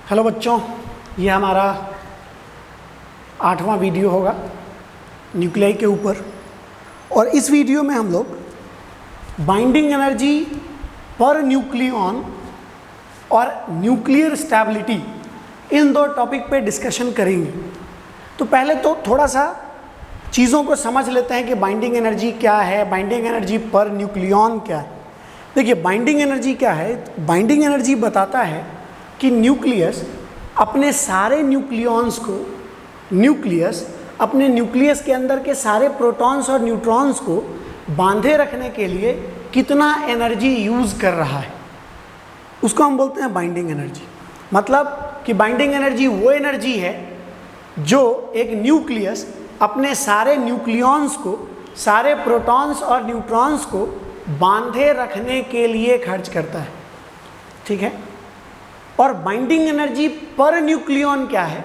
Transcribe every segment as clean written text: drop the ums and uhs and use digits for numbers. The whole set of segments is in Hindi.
हेलो बच्चों, ये हमारा 8वां वीडियो होगा न्यूक्लियाई के ऊपर। और इस वीडियो में हम लोग बाइंडिंग एनर्जी पर न्यूक्लियॉन और न्यूक्लियर स्टेबिलिटी इन दो टॉपिक पे डिस्कशन करेंगे। तो पहले तो थोड़ा सा चीज़ों को समझ लेते हैं कि बाइंडिंग एनर्जी क्या है, बाइंडिंग एनर्जी पर न्यूक्लियॉन क्या है। देखिए, बाइंडिंग एनर्जी क्या है? बाइंडिंग एनर्जी बताता है कि न्यूक्लियस अपने सारे न्यूक्लियॉन्स को अपने न्यूक्लियस के अंदर के सारे प्रोटॉन्स और न्यूट्रॉन्स को बांधे रखने के लिए कितना एनर्जी यूज़ कर रहा है, उसको हम बोलते हैं बाइंडिंग एनर्जी। मतलब कि बाइंडिंग एनर्जी वो एनर्जी है जो एक न्यूक्लियस अपने सारे न्यूक्लियॉन्स को, सारे प्रोटॉन्स और न्यूट्रॉन्स को बांधे रखने के लिए खर्च करता है। ठीक है। और बाइंडिंग एनर्जी पर न्यूक्लियॉन क्या है?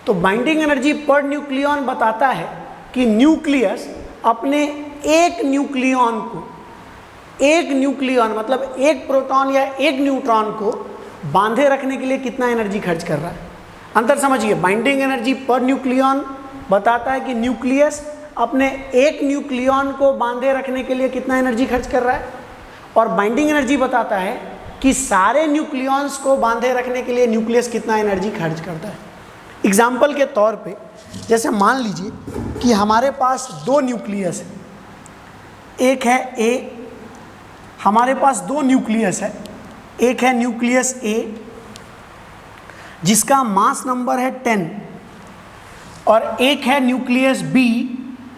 तो बाइंडिंग एनर्जी पर न्यूक्लियॉन बताता है कि न्यूक्लियस अपने एक न्यूक्लियॉन मतलब एक प्रोटॉन या एक न्यूट्रॉन को बांधे रखने के लिए कितना एनर्जी खर्च कर रहा है। अंतर समझिए, बाइंडिंग एनर्जी पर न्यूक्लियॉन बताता है कि न्यूक्लियस अपने एक न्यूक्लियॉन को बांधे रखने के लिए कितना एनर्जी खर्च कर रहा है, और बाइंडिंग एनर्जी बताता है कि सारे न्यूक्लियॉन्स को बांधे रखने के लिए न्यूक्लियस कितना एनर्जी खर्च करता है। एग्जाम्पल के तौर पे जैसे मान लीजिए कि हमारे पास दो न्यूक्लियस है, एक है ए, हमारे पास दो न्यूक्लियस है, एक है न्यूक्लियस ए जिसका मास नंबर है 10 और एक है न्यूक्लियस बी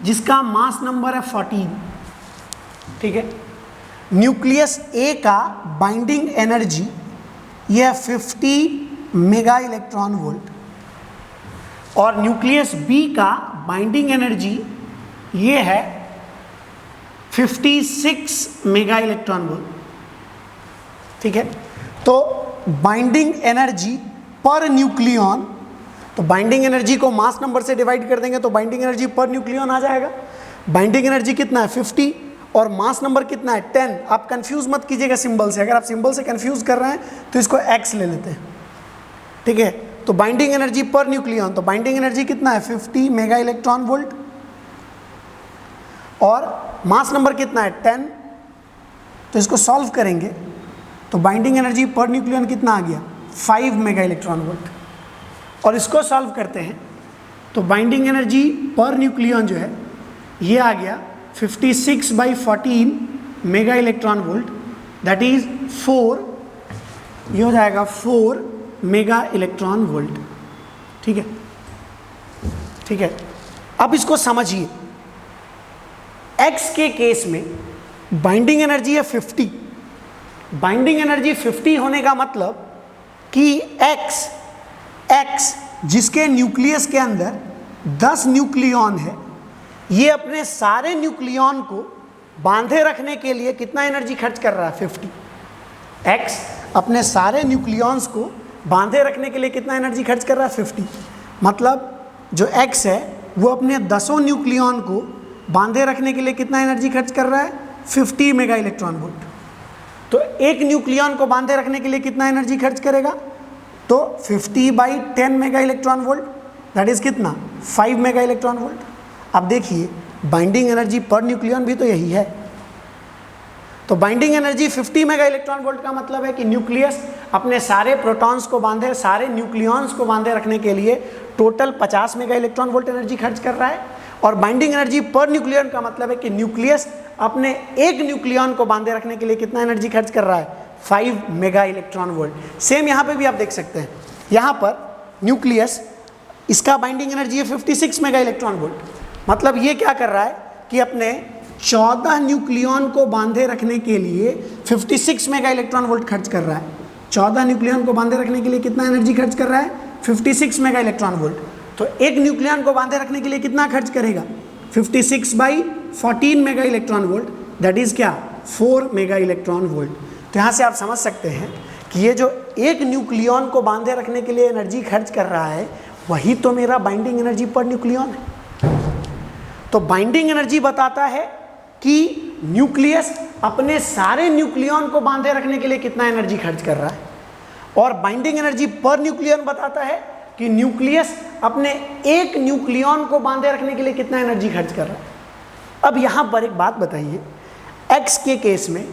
जिसका मास नंबर है 14। ठीक है। न्यूक्लियस ए का बाइंडिंग एनर्जी यह 50 मेगा इलेक्ट्रॉन वोल्ट और न्यूक्लियस बी का बाइंडिंग एनर्जी ये है 56 मेगा इलेक्ट्रॉन वोल्ट। ठीक है। तो बाइंडिंग एनर्जी पर न्यूक्लियॉन, तो बाइंडिंग एनर्जी को मास नंबर से डिवाइड कर देंगे तो बाइंडिंग एनर्जी पर न्यूक्लियॉन आ जाएगा। बाइंडिंग एनर्जी कितना है? 50 और मास नंबर कितना है? 10। आप कंफ्यूज मत कीजिएगा सिंबल से, अगर आप सिंबल से कंफ्यूज कर रहे हैं तो इसको x ले लेते हैं। ठीक है। तो बाइंडिंग एनर्जी पर न्यूक्लियॉन, तो बाइंडिंग एनर्जी कितना है? 50 मेगा इलेक्ट्रॉन वोल्ट और मास नंबर कितना है? 10। तो इसको सॉल्व करेंगे तो बाइंडिंग एनर्जी पर न्यूक्लियॉन कितना आ गया? 5 मेगा इलेक्ट्रॉन वोल्ट। और इसको सॉल्व करते हैं तो बाइंडिंग एनर्जी पर न्यूक्लियॉन जो है ये आ गया 56/14 mega electron volt, that is 4, ये हो जाएगा 4 मेगा इलेक्ट्रॉन वोल्ट। ठीक है। ठीक है। अब इसको समझिए, x के केस में बाइंडिंग एनर्जी है 50। बाइंडिंग एनर्जी 50 होने का मतलब कि x जिसके न्यूक्लियस के अंदर 10 न्यूक्लियॉन है, ये अपने सारे न्यूक्लियॉन को बांधे रखने के लिए कितना एनर्जी खर्च कर रहा है? 50। x अपने सारे न्यूक्लियॉन्स को बांधे रखने के लिए कितना एनर्जी खर्च कर रहा है? 50। मतलब जो x है वो अपने 10 न्यूक्लियॉन को बांधे रखने के लिए कितना एनर्जी खर्च कर रहा है? 50 मेगा इलेक्ट्रॉन वोल्ट। तो एक न्यूक्लियॉन को बांधे रखने के लिए कितना एनर्जी खर्च करेगा? तो 50/10 mega electron volt, that is कितना? 5 मेगा इलेक्ट्रॉन वोल्ट। अब देखिए, बाइंडिंग एनर्जी पर न्यूक्लियॉन भी तो यही है। तो binding energy 50 mega electron volt का मतलब है कि न्यूक्लियस अपने सारे प्रोटॉन्स को बांधे, सारे न्यूक्लियॉन्स को बांधे रखने के लिए total 50 mega electron volt energy खर्च कर रहा है। और बाइंडिंग एनर्जी पर न्यूक्लियॉन का मतलब है कि न्यूक्लियस अपने एक न्यूक्लियॉन को बांधे रखने के लिए कितना एनर्जी खर्च कर रहा है? 5 मेगा इलेक्ट्रॉन वोल्ट। सेम यहाँ पे भी आप देख सकते हैं, यहाँ पर न्यूक्लियस, इसका बाइंडिंग एनर्जी है 56 मेगा इलेक्ट्रॉन वोल्ट। मतलब ये क्या कर रहा है कि अपने 14 न्यूक्लियॉन को बांधे रखने के लिए 56 मेगा इलेक्ट्रॉन वोल्ट खर्च कर रहा है। 14 न्यूक्लियॉन को बांधे रखने के लिए कितना एनर्जी खर्च कर रहा है? 56 मेगा इलेक्ट्रॉन वोल्ट। तो एक न्यूक्लियॉन को बांधे रखने के लिए कितना खर्च करेगा? 56/14 mega electron volt, that is क्या? 4 मेगा इलेक्ट्रॉन वोल्ट। तो यहाँ से आप समझ सकते हैं कि ये जो एक न्यूक्लियॉन को बांधे रखने के लिए एनर्जी खर्च कर रहा है वही तो मेरा बाइंडिंग एनर्जी पर न्यूक्लियॉन है। तो बाइंडिंग एनर्जी बताता है कि न्यूक्लियस अपने सारे न्यूक्लियॉन को बांधे रखने के लिए कितना एनर्जी खर्च कर रहा है, और बाइंडिंग एनर्जी पर न्यूक्लियन बताता है कि न्यूक्लियस अपने एक न्यूक्लियन को बांधे रखने के लिए कितना एनर्जी खर्च कर रहा है। अब यहाँ पर एक बात बताइए, एक्स के केस में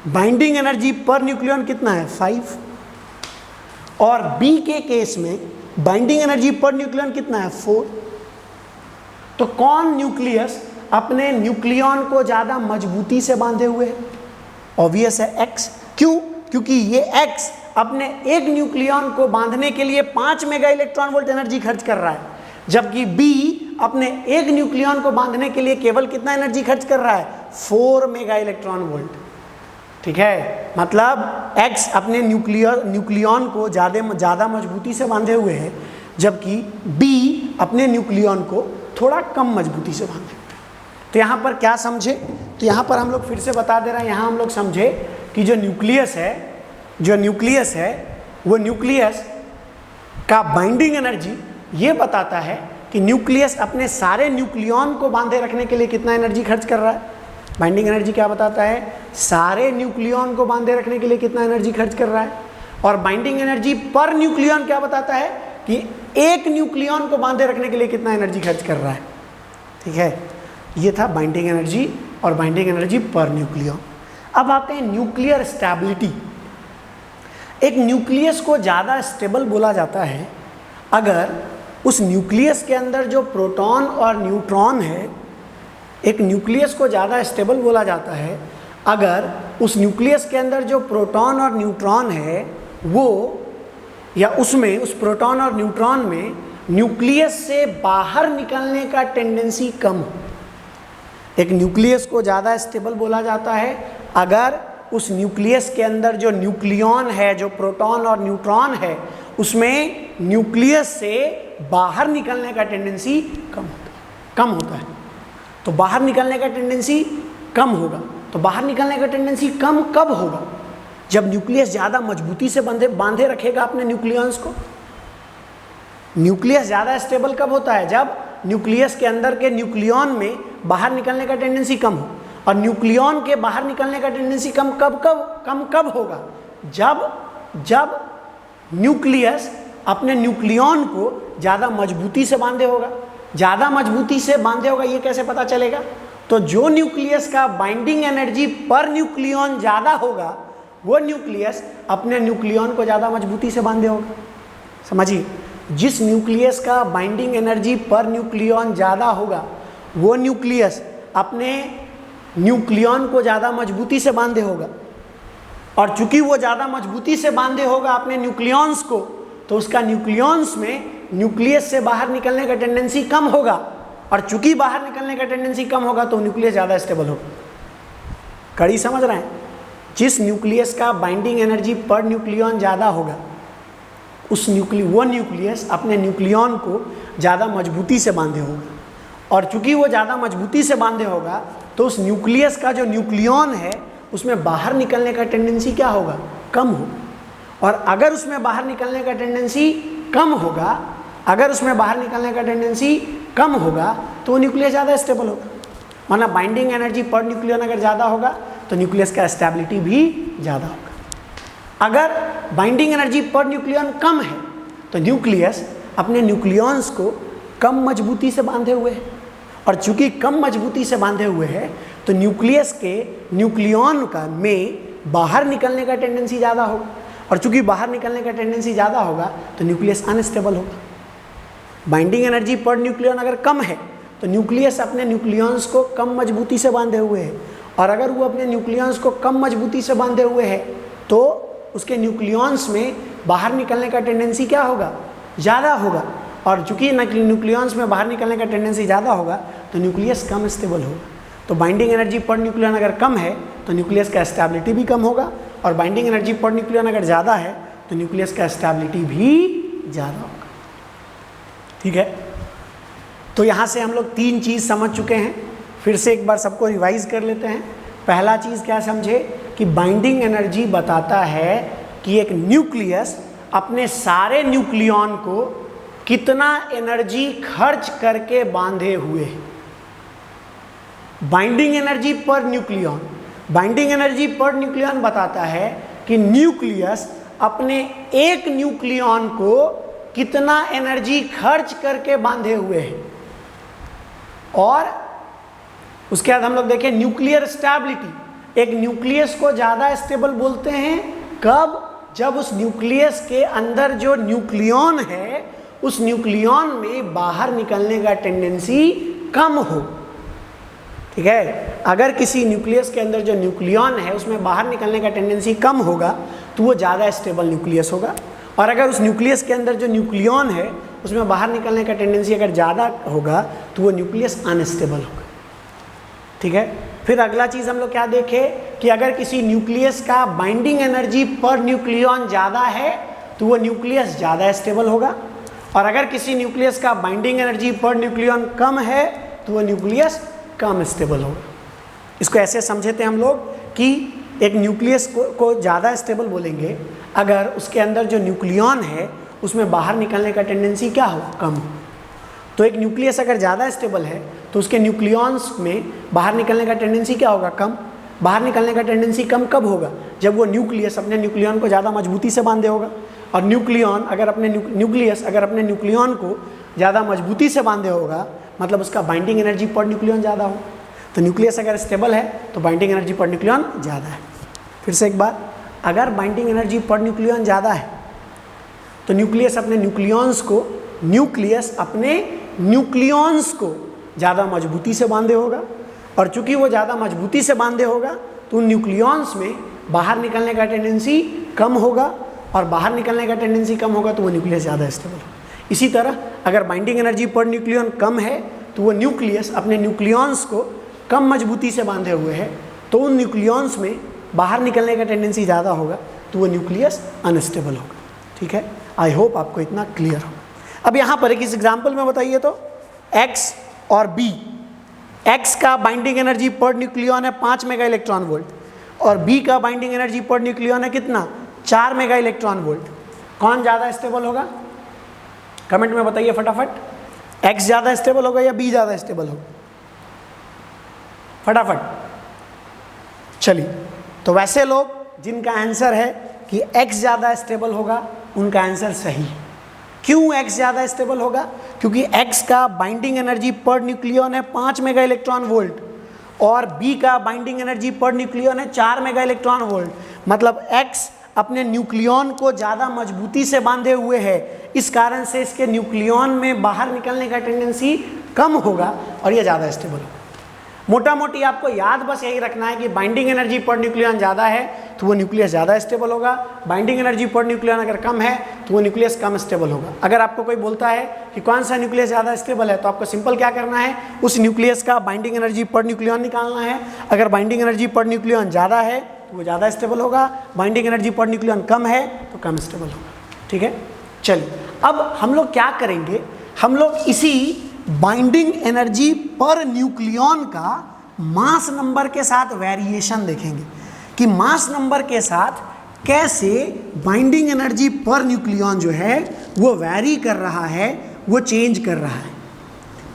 बाइंडिंग एनर्जी पर न्यूक्लियन कितना है 5, और बी के केस में बाइंडिंग एनर्जी पर न्यूक्लियन कितना है 4। तो कौन न्यूक्लियस अपने न्यूक्लियन को ज़्यादा मजबूती से बांधे हुए है? ऑब्वियस है एक्स। क्यों? क्योंकि ये एक्स अपने एक न्यूक्लियन को बांधने के लिए 5 मेगा इलेक्ट्रॉन वोल्ट एनर्जी खर्च कर रहा है, जबकि बी अपने एक न्यूक्लियन को बांधने के लिए केवल कितना एनर्जी खर्च कर रहा है 4 मेगा इलेक्ट्रॉन वोल्ट। ठीक है, मतलब एक्स अपने न्यूक्लियन को ज़्यादा मजबूती से बांधे हुए है, जबकि बी अपने न्यूक्लियन को थोड़ा कम मजबूती से बांधे। तो यहाँ पर क्या समझे? तो यहाँ पर हम लोग फिर से बता दे रहे हैं, यहाँ हम लोग समझे कि जो न्यूक्लियस है वो न्यूक्लियस का बाइंडिंग एनर्जी ये बताता है कि न्यूक्लियस अपने सारे न्यूक्लियन को बांधे रखने के लिए कितना एनर्जी खर्च कर रहा है। बाइंडिंग एनर्जी क्या बताता है? सारे न्यूक्लियन को बांधे रखने के लिए कितना एनर्जी खर्च कर रहा है। और बाइंडिंग एनर्जी पर न्यूक्लियन क्या बताता है कि एक न्यूक्लियन को बांधे रखने के लिए कितना एनर्जी खर्च कर रहा है। ठीक है, ये था बाइंडिंग एनर्जी और बाइंडिंग एनर्जी पर न्यूक्लियन। अब आते हैं न्यूक्लियर स्टेबिलिटी। एक न्यूक्लियस को ज़्यादा स्टेबल बोला जाता है अगर उस न्यूक्लियस के अंदर जो प्रोटॉन और न्यूट्रॉन है, एक न्यूक्लियस को ज़्यादा स्टेबल बोला जाता है अगर उस न्यूक्लियस के अंदर जो प्रोटॉन और न्यूट्रॉन है वो, या उसमें उस प्रोटॉन और न्यूट्रॉन में न्यूक्लियस से बाहर निकलने का टेंडेंसी कम हो। एक न्यूक्लियस को ज़्यादा स्टेबल बोला जाता है अगर उस न्यूक्लियस के अंदर जो न्यूक्लियन है, जो प्रोटॉन और न्यूट्रॉन है, उसमें न्यूक्लियस से बाहर निकलने का टेंडेंसी कम होता है। तो बाहर निकलने का टेंडेंसी कम होगा। तो बाहर निकलने का टेंडेंसी कम कब होगा? जब न्यूक्लियस ज़्यादा मजबूती से बांधे रखेगा अपने न्यूक्लियंस को। न्यूक्लियस ज़्यादा स्टेबल कब होता है? जब न्यूक्लियस के अंदर के न्यूक्लियन में बाहर निकलने का टेंडेंसी कम हो। और न्यूक्लियन के बाहर निकलने का टेंडेंसी कम कब होगा? जब न्यूक्लियस अपने न्यूक्लियन को ज़्यादा मजबूती से बांधे होगा। ज़्यादा मजबूती से बांधे होगा, ये कैसे पता चलेगा? तो जो न्यूक्लियस का बाइंडिंग एनर्जी पर न्यूक्लियन ज़्यादा होगा वो न्यूक्लियस अपने न्यूक्लियन को ज़्यादा मजबूती से बांधे होगा। समझिए, जिस न्यूक्लियस का बाइंडिंग एनर्जी पर न्यूक्लियन ज़्यादा होगा वो न्यूक्लियस अपने न्यूक्लियन को ज़्यादा मजबूती से बांधे होगा। और चूंकि वो ज़्यादा मजबूती से बांधे होगा अपने न्यूक्लियंस को, तो उसका न्यूक्लियंस में न्यूक्लियस से बाहर निकलने का टेंडेंसी कम होगा। और चूंकि बाहर निकलने का टेंडेंसी कम होगा तो न्यूक्लियस ज़्यादा स्टेबल होगा। कड़ी समझ रहे हैं? जिस न्यूक्लियस का बाइंडिंग एनर्जी पर न्यूक्लियन ज़्यादा होगा वो न्यूक्लियस अपने न्यूक्लियन को ज़्यादा मजबूती से बांधे होगा। और चूंकि वो ज़्यादा मजबूती से बांधे होगा तो उस न्यूक्लियस का जो न्यूक्लियन है उसमें बाहर निकलने का टेंडेंसी क्या होगा? कम होगा। और अगर उसमें बाहर निकलने का टेंडेंसी कम होगा, तो वो न्यूक्लियस ज़्यादा स्टेबल होगा। मतलब बाइंडिंग एनर्जी पर न्यूक्लियन अगर ज़्यादा होगा तो न्यूक्लियस का स्टेबिलिटी भी ज़्यादा होगा। अगर बाइंडिंग एनर्जी पर न्यूक्लियन कम है तो न्यूक्लियस अपने न्यूक्लियंस को कम मजबूती से बांधे हुए है। और चूंकि कम मजबूती से बांधे हुए हैं तो न्यूक्लियस के न्यूक्लियन का में बाहर निकलने का टेंडेंसी ज़्यादा होगा। और चूंकि बाहर निकलने का टेंडेंसी ज़्यादा होगा तो न्यूक्लियस अनस्टेबल होगा। बाइंडिंग एनर्जी पर न्यूक्लियन अगर कम है तो न्यूक्लियस अपने न्यूक्लियंस को कम मजबूती से बांधे हुए है। और अगर वो अपने न्यूक्लियंस को कम मजबूती से बांधे हुए है तो उसके न्यूक्लियंस में बाहर निकलने का टेंडेंसी क्या होगा? ज़्यादा होगा। और चूंकि न्यूक्लियंस में बाहर निकलने का टेंडेंसी ज़्यादा होगा तो न्यूक्लियस कम स्टेबल होगा। तो बाइंडिंग एनर्जी पर न्यूक्लियन अगर कम है तो न्यूक्लियस का स्टेबिलिटी भी कम होगा। और बाइंडिंग एनर्जी पर न्यूक्लियन अगर ज़्यादा है तो न्यूक्लियस का स्टेबिलिटी भी ज़्यादा होगा। ठीक है, तो यहाँ से हम लोग 3 चीज़ समझ चुके हैं। फिर से एक बार सबको रिवाइज कर लेते हैं। पहला चीज़ क्या समझे कि बाइंडिंग एनर्जी बताता है कि एक न्यूक्लियस अपने सारे न्यूक्लियन को कितना एनर्जी खर्च करके बांधे हुए है। बाइंडिंग एनर्जी पर न्यूक्लियन बताता है कि न्यूक्लियस अपने एक न्यूक्लियॉन को कितना एनर्जी खर्च करके बांधे हुए हैं। और उसके बाद हम लोग देखें न्यूक्लियर स्टेबिलिटी। एक न्यूक्लियस को ज़्यादा स्टेबल बोलते हैं कब? जब उस न्यूक्लियस के अंदर जो न्यूक्लियॉन है उस न्यूक्लियॉन में बाहर निकलने का टेंडेंसी कम हो। ठीक है, अगर किसी न्यूक्लियस के अंदर जो न्यूक्लियॉन है उसमें बाहर निकलने का टेंडेंसी कम होगा तो वो ज़्यादा स्टेबल न्यूक्लियस होगा। और अगर उस न्यूक्लियस के अंदर जो न्यूक्लियॉन है उसमें बाहर निकलने का टेंडेंसी अगर ज़्यादा होगा तो वो न्यूक्लियस अनस्टेबल होगा। ठीक है, फिर अगला चीज़ हम लोग क्या देखें कि अगर किसी न्यूक्लियस का बाइंडिंग एनर्जी पर न्यूक्लियॉन ज़्यादा है तो वो न्यूक्लियस ज़्यादा स्टेबल होगा। और अगर किसी न्यूक्लियस का बाइंडिंग एनर्जी पर न्यूक्लियॉन कम है तो वो न्यूक्लियस कम स्टेबल होगा। इसको ऐसे समझते हैं हम लोग कि एक न्यूक्लियस को ज़्यादा स्टेबल बोलेंगे अगर उसके अंदर जो न्यूक्लियॉन है उसमें बाहर निकलने का टेंडेंसी क्या हो? कम हो। तो एक न्यूक्लियस अगर ज़्यादा स्टेबल है तो उसके न्यूक्लियॉन्स में बाहर निकलने का टेंडेंसी क्या होगा? कम। बाहर निकलने का टेंडेंसी कम कब होगा? जब वो न्यूक्लियस अपने न्यूक्लियॉन को ज़्यादा मजबूती से बांधे होगा। और न्यूक्लियस अगर अपने न्यूक्लियॉन को ज़्यादा मजबूती से बांधे होगा मतलब उसका बाइंडिंग एनर्जी पर न्यूक्लियॉन ज़्यादा हो। तो न्यूक्लियस अगर स्टेबल है तो बाइंडिंग एनर्जी पर न्यूक्लियॉन ज़्यादा है। फिर से एक बार, अगर बाइंडिंग एनर्जी पर न्यूक्लियॉन ज़्यादा है तो न्यूक्लियस अपने न्यूक्लियॉन्स को ज़्यादा मजबूती से बांधे होगा। और चूंकि वो ज़्यादा मजबूती से बांधे होगा तो उन न्यूक्लियॉन्स में बाहर निकलने का टेंडेंसी कम होगा। और बाहर निकलने का टेंडेंसी कम होगा तो वो न्यूक्लियस ज़्यादा स्टेबल होगा। इसी तरह अगर बाइंडिंग एनर्जी पर न्यूक्लियॉन कम है तो वो न्यूक्लियस अपने न्यूक्लियॉन्स को कम मजबूती से बांधे हुए है तो उन न्यूक्लियॉन्स में बाहर निकलने का टेंडेंसी ज़्यादा होगा तो वो न्यूक्लियस अनस्टेबल होगा। ठीक है, आई होप आपको इतना क्लियर हो। अब यहाँ पर एक इस एग्जाम्पल में बताइए तो X और B, X का बाइंडिंग एनर्जी पर न्यूक्लियॉन है 5 मेगा इलेक्ट्रॉन वोल्ट और B का बाइंडिंग एनर्जी पर न्यूक्लियॉन है कितना? 4 मेगा इलेक्ट्रॉन वोल्ट। कौन ज़्यादा स्टेबल होगा? कमेंट में बताइए फटाफट। X ज़्यादा स्टेबल होगा या B ज़्यादा स्टेबल होगा? फटाफट। चलिए, तो वैसे लोग जिनका आंसर है कि X ज़्यादा स्टेबल होगा उनका आंसर सही है। क्यों X ज़्यादा स्टेबल होगा? क्योंकि X का बाइंडिंग एनर्जी पर न्यूक्लियॉन है 5 मेगा इलेक्ट्रॉन वोल्ट और B का बाइंडिंग एनर्जी पर न्यूक्लियॉन है 4 मेगा इलेक्ट्रॉन वोल्ट। मतलब X अपने न्यूक्लियॉन को ज़्यादा मजबूती से बांधे हुए है, इस कारण से इसके न्यूक्लियॉन में बाहर निकलने का टेंडेंसी कम होगा और ये ज़्यादा स्टेबल होगा। मोटा मोटी आपको याद बस यही रखना है कि बाइंडिंग एनर्जी पर न्यूक्लियॉन ज़्यादा है तो वो न्यूक्लियस ज़्यादा स्टेबल होगा। बाइंडिंग एनर्जी पर न्यूक्लियॉन अगर कम है तो वो न्यूक्लियस कम स्टेबल होगा। अगर आपको कोई बोलता है कि कौन सा न्यूक्लियस ज़्यादा स्टेबल है तो आपको सिंपल क्या करना है, उस न्यूक्लियस का बाइंडिंग एनर्जी पर न्यूक्लियॉन निकालना है। अगर बाइंडिंग एनर्जी पर न्यूक्लियॉन ज़्यादा है तो वो ज़्यादा स्टेबल होगा, बाइंडिंग एनर्जी पर न्यूक्लियॉन कम है तो कम स्टेबल होगा। ठीक है, चलिए अब हम लोग क्या करेंगे, हम लोग इसी बाइंडिंग एनर्जी पर न्यूक्लियॉन का मास नंबर के साथ वेरिएशन देखेंगे कि मास नंबर के साथ कैसे बाइंडिंग एनर्जी पर न्यूक्लियॉन जो है वो वैरी कर रहा है, वो चेंज कर रहा है।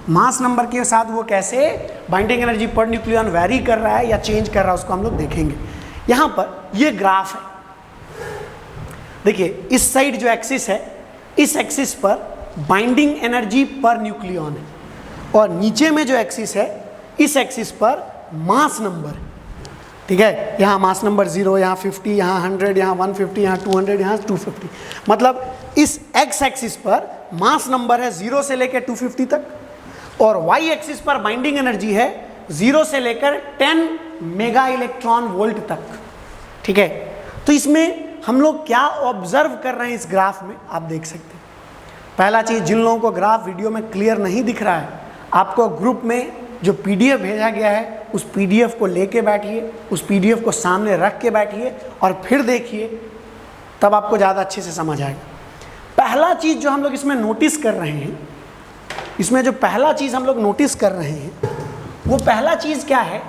मास नंबर के साथ वो कैसे बाइंडिंग एनर्जी पर न्यूक्लियॉन वैरी कर रहा है या चेंज कर रहा है उसको हम लोग देखेंगे। यहाँ पर ये ग्राफ है, देखिए इस साइड जो एक्सिस है इस एक्सिस पर बाइंडिंग एनर्जी पर न्यूक्लियॉन है और नीचे में जो एक्सिस है इस एक्सिस पर मास नंबर है। ठीक है, यहाँ मास नंबर 0, यहाँ 50, यहाँ 100, यहाँ 150, यहाँ 200, यहाँ 250। मतलब इस एक्स एक्सिस पर मास नंबर है 0 से लेकर 250 तक और वाई एक्सिस पर बाइंडिंग एनर्जी है 0 से लेकर 10 मेगा इलेक्ट्रॉन वोल्ट तक। ठीक है, तो इसमें हम लोग क्या ऑब्जर्व कर रहे हैं इस ग्राफ में आप देख सकते हैं। पहला चीज़, जिन लोगों को ग्राफ वीडियो में क्लियर नहीं दिख रहा है, आपको ग्रुप में जो पीडीएफ भेजा गया है उस पीडीएफ को लेके बैठिए, उस पीडीएफ को सामने रख के बैठिए और फिर देखिए, तब आपको ज़्यादा अच्छे से समझ आएगा। पहला चीज़ जो हम लोग इसमें नोटिस कर रहे हैं, इसमें जो पहला चीज़ हम लोग नोटिस कर रहे हैं वो पहला चीज़ क्या है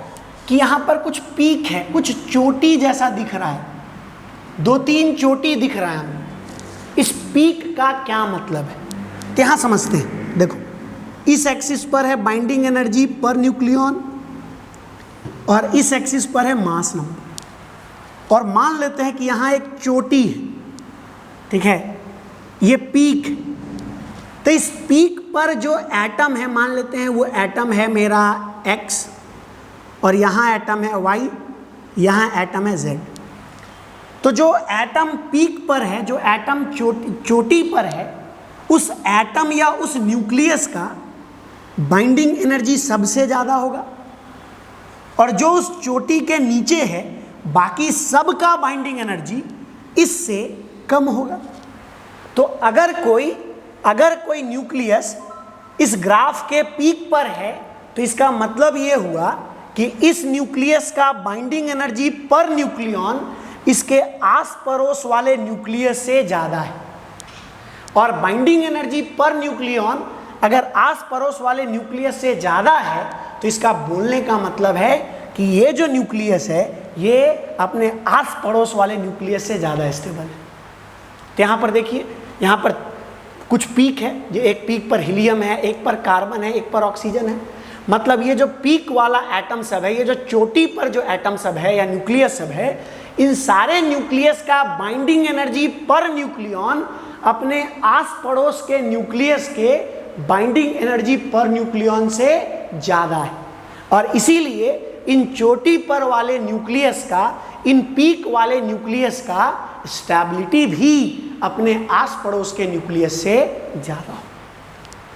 कि यहाँ पर कुछ पीक है, कुछ चोटी जैसा दिख रहा है, 2-3 चोटी दिख रहा है हमें। इस पीक का क्या मतलब है तो यहाँ समझते हैं। देखो इस एक्सिस पर है बाइंडिंग एनर्जी पर न्यूक्लियॉन और इस एक्सिस पर है मास नंबर और मान लेते हैं कि यहाँ एक चोटी है ठीक है, ये पीक। तो इस पीक पर जो एटम है, मान लेते हैं वो एटम है मेरा X, और यहाँ एटम है Y, यहाँ एटम है Z। तो जो एटम पीक पर है, जो एटम चोटी पर है, उस एटम या उस न्यूक्लियस का बाइंडिंग एनर्जी सबसे ज़्यादा होगा, और जो उस चोटी के नीचे है बाकी सब का बाइंडिंग एनर्जी इससे कम होगा। तो अगर कोई न्यूक्लियस इस ग्राफ के पीक पर है तो इसका मतलब ये हुआ कि इस न्यूक्लियस का बाइंडिंग एनर्जी पर न्यूक्लियन इसके आस पड़ोस वाले न्यूक्लियस से ज़्यादा है। और बाइंडिंग एनर्जी पर न्यूक्लियन अगर आस पड़ोस वाले न्यूक्लियस से ज़्यादा है तो इसका बोलने का मतलब है कि ये जो न्यूक्लियस है ये अपने आस पड़ोस वाले न्यूक्लियस से ज़्यादा स्टेबल है। तो यहाँ पर देखिए, यहाँ पर कुछ पीक है, जो एक पीक पर हीलियम है, एक पर कार्बन है, एक पर ऑक्सीजन है। मतलब ये जो पीक वाला एटम सब है, ये जो चोटी पर जो एटम सब है या न्यूक्लियस सब है, इन सारे न्यूक्लियस का बाइंडिंग एनर्जी पर न्यूक्लियन अपने आस पड़ोस के न्यूक्लियस के बाइंडिंग एनर्जी पर न्यूक्लियन से ज़्यादा है। और इसीलिए इन चोटी पर वाले न्यूक्लियस का, इन पीक वाले न्यूक्लियस का स्टेबिलिटी भी अपने आस पड़ोस के न्यूक्लियस से ज़्यादा हो।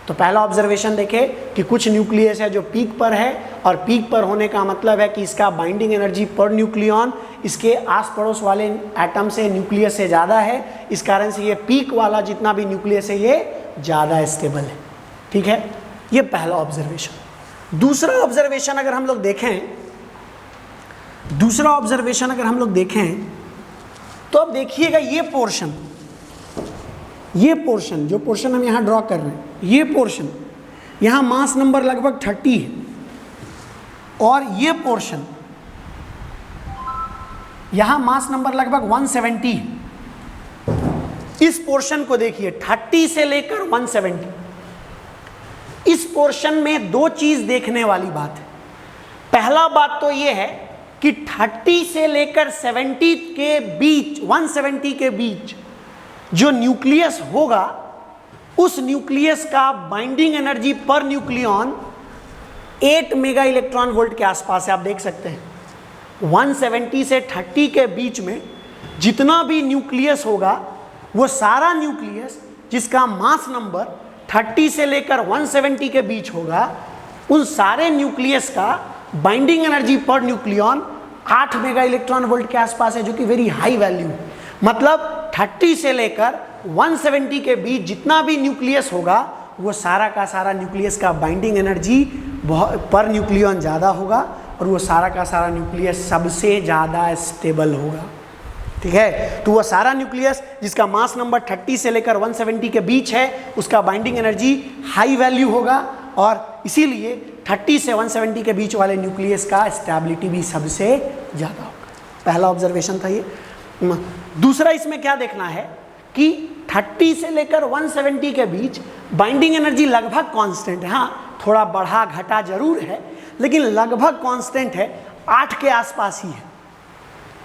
तो पहला ऑब्जर्वेशन देखें कि कुछ न्यूक्लियस है जो पीक पर है, और पीक पर होने का मतलब है कि इसका बाइंडिंग एनर्जी पर न्यूक्लियन इसके आस पड़ोस वाले एटम से, न्यूक्लियस से ज़्यादा है। इस कारण से ये पीक वाला जितना भी न्यूक्लियस है ये ज़्यादा स्टेबल है। ठीक है, ये पहला ऑब्जर्वेशन। दूसरा ऑब्जर्वेशन अगर हम लोग देखें, तो अब देखिएगा ये पोर्शन जो पोर्शन हम यहाँ ड्रॉ कर रहे हैं, ये पोर्शन यहाँ मास नंबर लगभग 30 है, और ये पोर्शन यहाँ मास नंबर लगभग 170 है। इस पोर्शन को देखिए, 30 से लेकर 170। इस पोर्शन में दो चीज देखने वाली बात है। पहला बात तो ये है कि 30 से लेकर 70 के बीच, 170 के बीच जो न्यूक्लियस होगा, उस न्यूक्लियस का binding energy per nucleon 8 mega electron volt के आसपास है। आप देख सकते हैं 170 से 30 के बीच में जितना भी न्यूक्लियस होगा, वो सारा न्यूक्लियस जिसका मास नंबर 30 से लेकर 170 के बीच होगा, उन सारे न्यूक्लियस का binding energy per nucleon 8 mega electron volt के आसपास है, जो कि वेरी हाई वैल्यू। मतलब 30 से लेकर 170 के बीच जितना भी न्यूक्लियस होगा, वो सारा का सारा न्यूक्लियस का बाइंडिंग एनर्जी पर न्यूक्लियन ज़्यादा होगा, और वो सारा का सारा न्यूक्लियस सबसे ज़्यादा स्टेबल होगा। ठीक है, तो वो सारा न्यूक्लियस जिसका मास नंबर 30 से लेकर 170 के बीच है, उसका बाइंडिंग एनर्जी हाई वैल्यू होगा, और इसीलिए 30 से 170 के बीच वाले न्यूक्लियस का स्टेबिलिटी भी सबसे ज़्यादा होगा। पहला ऑब्जर्वेशन था ये। दूसरा इसमें क्या देखना है कि 30 से लेकर 170 के बीच बाइंडिंग एनर्जी लगभग कांस्टेंट है। हाँ, थोड़ा बढ़ा घटा जरूर है, लेकिन लगभग कांस्टेंट है, 8 के आसपास ही है।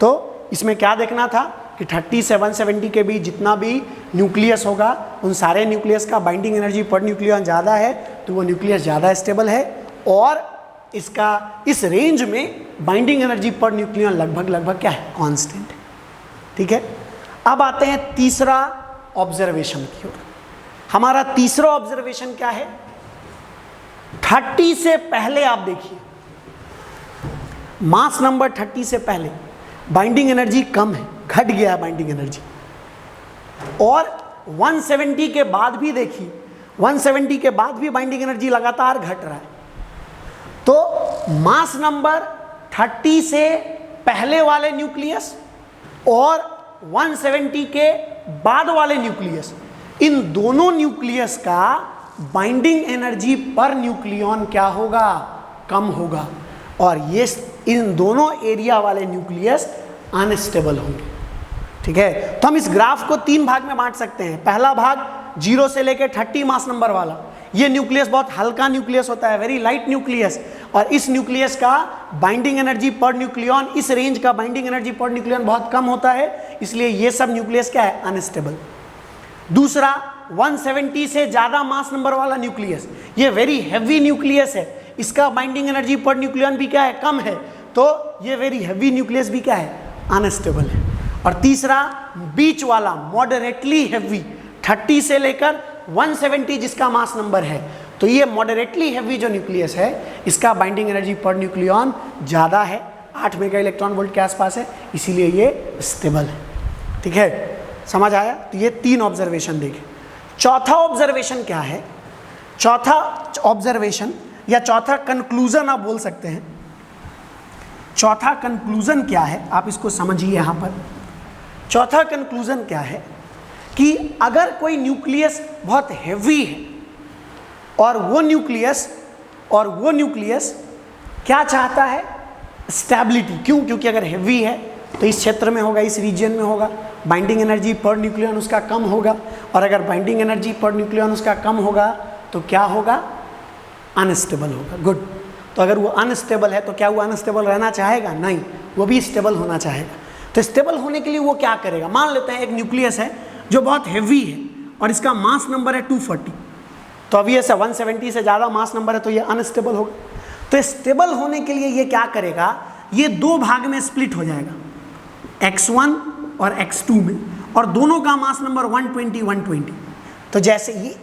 तो इसमें क्या देखना था कि 30 से 170 के बीच जितना भी न्यूक्लियस होगा, उन सारे न्यूक्लियस का बाइंडिंग एनर्जी पर न्यूक्लियन ज़्यादा है, तो वो न्यूक्लियस ज़्यादा स्टेबल है, और इसका इस रेंज में बाइंडिंग एनर्जी पर न्यूक्लियन लगभग क्या है, कांस्टेंट है। ठीक है, अब आते हैं तीसरा ऑब्जर्वेशन की ओर। हमारा तीसरा ऑब्जर्वेशन क्या है? 30 से पहले आप देखिए, मास नंबर 30 से पहले बाइंडिंग एनर्जी कम है, घट गया है बाइंडिंग एनर्जी, और 170 के बाद भी देखिए, 170 के बाद भी बाइंडिंग एनर्जी लगातार घट रहा है। तो मास नंबर 30 से पहले वाले न्यूक्लियस और 170 के बाद वाले न्यूक्लियस, इन दोनों न्यूक्लियस का बाइंडिंग एनर्जी पर न्यूक्लियन क्या होगा, कम होगा, और ये इन दोनों एरिया वाले न्यूक्लियस अनस्टेबल होंगे। ठीक है, तो हम इस ग्राफ को 3 भाग में बांट सकते हैं। पहला भाग 0 से लेकर 30 मास नंबर वाला, ये न्यूक्लियस बहुत हल्का न्यूक्लियस होता है, वेरी लाइट न्यूक्लियस, और इस न्यूक्लियस का बाइंडिंग एनर्जी पर न्यूक्लियन, इस रेंज का बाइंडिंग एनर्जी पर न्यूक्लियन बहुत कम होता है, इसलिए ये सब न्यूक्लियस क्या है, अनस्टेबल। दूसरा 170 से ज़्यादा मास नंबर वाला न्यूक्लियस, ये वेरी हैवी न्यूक्लियस है, इसका बाइंडिंग एनर्जी पर न्यूक्लियन भी क्या है, कम है, तो ये वेरी हैवी न्यूक्लियस भी क्या है, अनस्टेबल है। और तीसरा बीच वाला मॉडरेटली हैवी 30 से लेकर 170 जिसका मास नंबर है, तो ये मॉडरेटली हैवी जो न्यूक्लियस है इसका बाइंडिंग एनर्जी पर न्यूक्लियन ज़्यादा है, 8 मेगा इलेक्ट्रॉन वोल्ट के आसपास है, इसीलिए ये स्टेबल है। ठीक है, समझ आया? तो ये 3 ऑब्जर्वेशन देखें। चौथा ऑब्जर्वेशन क्या है? चौथा ऑब्जर्वेशन या चौथा कंक्लूजन आप बोल सकते हैं। चौथा कंक्लूजन क्या है, आप इसको समझिए। यहाँ पर चौथा कंक्लूजन क्या है कि अगर कोई न्यूक्लियस बहुत हैवी है और वो न्यूक्लियस क्या चाहता है, स्टेबिलिटी। क्यों? क्योंकि अगर हैवी है तो इस क्षेत्र में होगा, इस रीजन में होगा, बाइंडिंग एनर्जी पर न्यूक्लियन उसका कम होगा, और अगर बाइंडिंग एनर्जी पर न्यूक्लियन उसका कम होगा तो क्या होगा, अनस्टेबल होगा। गुड। तो अगर वो अनस्टेबल है तो क्या वो अनस्टेबल रहना चाहेगा? नहीं, वो भी स्टेबल होना चाहेगा। तो स्टेबल होने के लिए वो क्या करेगा? मान लेते हैं एक न्यूक्लियस है जो बहुत हैवी है और इसका मास नंबर है 240, तो अभी ऐसा 170 से ज़्यादा मास नंबर है तो ये अनस्टेबल होगा। तो स्टेबल होने के लिए ये क्या करेगा, ये 2 भाग में स्प्लिट हो जाएगा, x1 और x2 में, और दोनों का मास नंबर 120। तो जैसे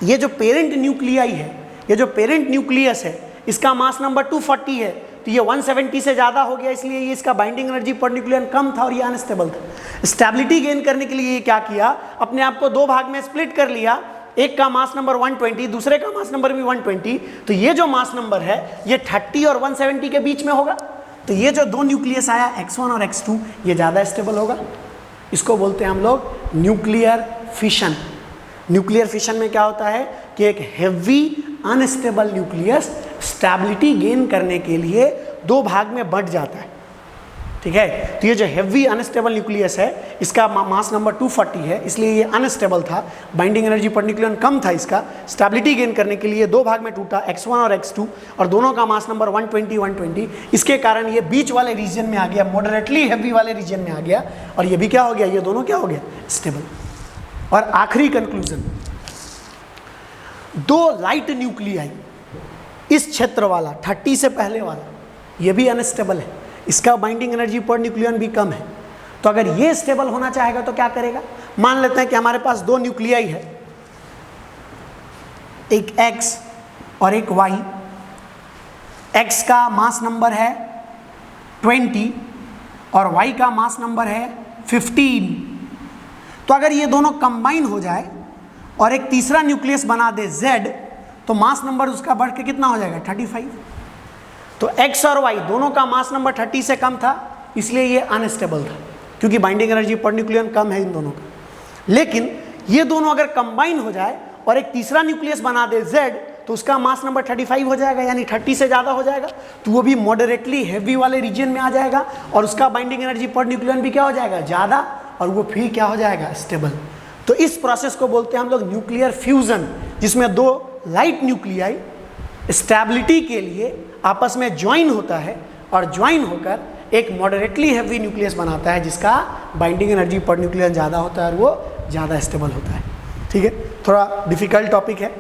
ये जो पेरेंट न्यूक्लियाई है, ये जो पेरेंट न्यूक्लियस है, इसका मास नंबर 240 है, तो ये 170 से ज़्यादा हो गया, इसलिए ये इसका बाइंडिंग एनर्जी पर न्यूक्लियन कम था और ये अनस्टेबल था। स्टेबिलिटी गेन करने के लिए ये क्या किया, अपने आप को 2 भाग में स्प्लिट कर लिया, एक का मास नंबर 120, दूसरे का मास नंबर भी 120, तो ये जो मास नंबर है ये 30 और 170 के बीच में होगा। तो ये जो 2 न्यूक्लियस आया x1 और x2, ये ज़्यादा स्टेबल होगा। इसको बोलते हैं हम लोग न्यूक्लियर फिशन। न्यूक्लियर फिशन में क्या होता है कि एक heavy unstable nucleus stability gain करने के लिए 2 भाग में बंट जाता है। ठीक है, तो ये जो हेवी अनस्टेबल न्यूक्लियस है इसका मास नंबर 240 है, इसलिए ये अनस्टेबल था, बाइंडिंग एनर्जी पर न्यूक्लियन कम था, इसका स्टेबिलिटी गेन करने के लिए 2 भाग में टूटा, x1 और x2, और दोनों का मास नंबर 120। इसके कारण ये बीच वाले रीजन में आ गया, मॉडरेटली हैवी वाले रीजन में आ गया, और ये भी क्या हो गया, ये दोनों क्या हो गया, स्टेबल। और आखिरी कंक्लूजन, 2 लाइट न्यूक्लियाई, इस क्षेत्र वाला 30 से पहले वाला, ये भी अनस्टेबल है, इसका बाइंडिंग एनर्जी पर न्यूक्लियन भी कम है। तो अगर ये स्टेबल होना चाहेगा तो क्या करेगा, मान लेते हैं कि हमारे पास 2 न्यूक्लियाई है, एक x और एक y। x का मास नंबर है 20 और y का मास नंबर है 15। तो अगर ये दोनों कंबाइन हो जाए और एक तीसरा न्यूक्लियस बना दे z, तो मास नंबर उसका बढ़ के कितना हो जाएगा, 35। तो x और y दोनों का मास नंबर 30 से कम था, इसलिए ये अनस्टेबल था, क्योंकि बाइंडिंग एनर्जी पर न्यूक्लियन कम है इन दोनों का। लेकिन ये दोनों अगर कंबाइन हो जाए और एक तीसरा न्यूक्लियस बना दे z, तो उसका मास नंबर 35 हो जाएगा, यानी 30 से ज़्यादा हो जाएगा, तो वो भी मॉडरेटली हैवी वाले रीजन में आ जाएगा, और उसका बाइंडिंग एनर्जी पर न्यूक्लियन भी क्या हो जाएगा, ज़्यादा, और वो फिर क्या हो जाएगा, स्टेबल। तो इस प्रोसेस को बोलते हैं हम लोग न्यूक्लियर फ्यूजन, जिसमें 2 लाइट न्यूक्लियाई स्टेबिलिटी के लिए आपस में ज्वाइन होता है, और ज्वाइन होकर एक मॉडरेटली हैवी न्यूक्लियस बनाता है, जिसका बाइंडिंग एनर्जी पर न्यूक्लियन ज़्यादा होता है और वो ज़्यादा स्टेबल होता है। ठीक है, थोड़ा डिफ़िकल्ट टॉपिक है,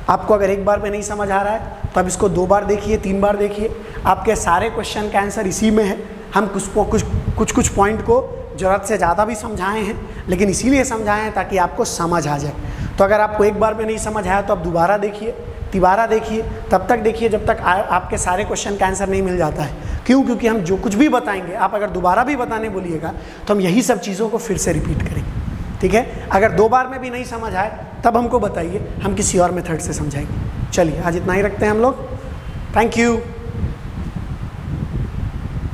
आपको अगर एक बार में नहीं समझ आ रहा है तो आप इसको 2 बार देखिए, 3 बार देखिए, आपके सारे क्वेश्चन का आंसर इसी में है। हम कुछ पॉइंट को ज़रूरत से ज़्यादा भी समझाए हैं, लेकिन इसीलिए समझाए हैं ताकि आपको समझ आ जाए। तो अगर आपको एक बार में नहीं समझ आया तो आप दोबारा देखिए, तिबारा देखिए, तब तक देखिए जब तक आपके सारे क्वेश्चन का आंसर नहीं मिल जाता है। क्यों? क्योंकि हम जो कुछ भी बताएंगे, आप अगर दोबारा भी बताने बोलिएगा तो हम यही सब चीज़ों को फिर से रिपीट करेंगे। ठीक है, अगर 2 बार में भी नहीं समझ आए तब हमको बताइए, हम किसी और मेथड से समझाएंगे। चलिए आज इतना ही रखते हैं हम लोग। Thank you.